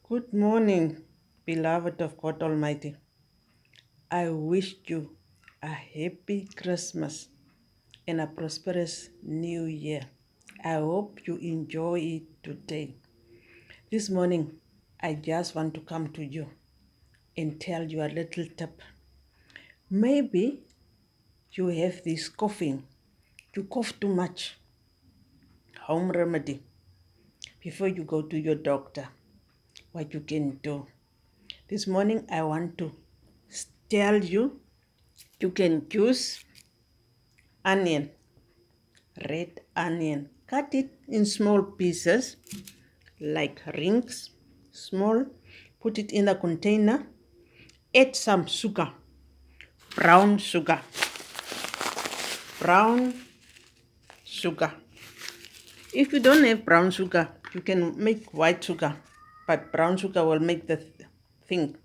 Good morning, beloved of God Almighty. I wish you a happy Christmas and a prosperous new year. I hope you enjoy it today. This morning, I just want to come to you and tell you a little tip. Maybe you have this coughing, you cough too much. Home remedy before you go to your doctor. What you can do. This morning, I want to tell you can use onion, red onion. Cut it in small pieces like rings, small. Put it in a container. Add some sugar, brown sugar, brown sugar. If you don't have brown sugar, you can make white sugar, but brown sugar will make the thing.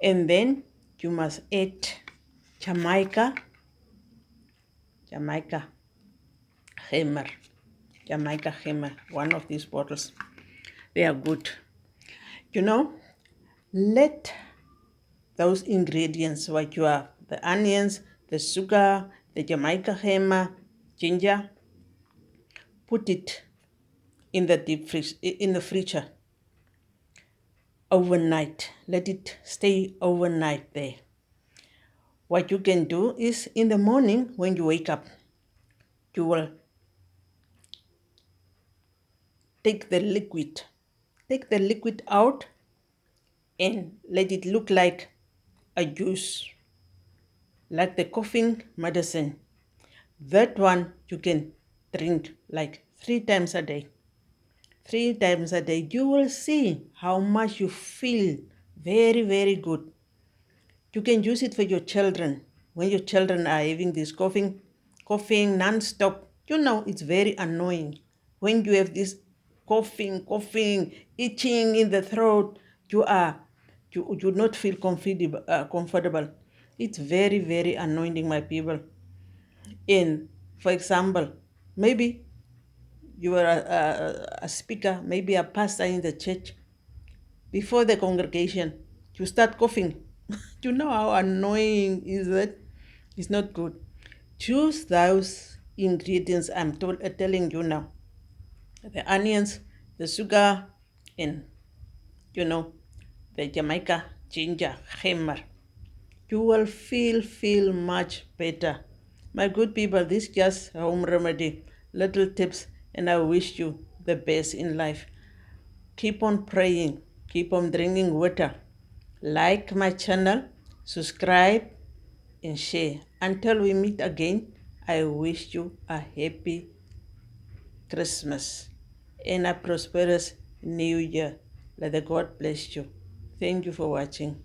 And then you must add Jamaica hammer, Jamaica hammer, one of these bottles. They are good. Let those ingredients, what you have, the onions, the sugar, the Jamaica hammer, ginger, put it in the deep fridge, in the freezer overnight. Let it stay overnight there. What you can do is in the morning when you wake up, you will take the liquid. Take the liquid out and let it look like a juice, like the coughing medicine. That one you can drink like 3 times a day. 3 times a day. You will see how much you feel very, very good. You can use it for your children. When your children are having this coughing non-stop, it's very annoying. When you have this coughing, itching in the throat, you do not feel comfortable. It's very, very annoying, my people. For example, maybe you are a speaker, maybe a pastor in the church. Before the congregation, you start coughing. You know how annoying is that? It's not good. Choose those ingredients telling you now. The onions, the sugar, and you know, the Jamaica ginger hammer. You will feel much better. My good people, this just home remedy, little tips, and I wish you the best in life. Keep on praying, keep on drinking water. Like my channel, subscribe, and share. Until we meet again, I wish you a happy Christmas and a prosperous new year. Let the God bless you. Thank you for watching.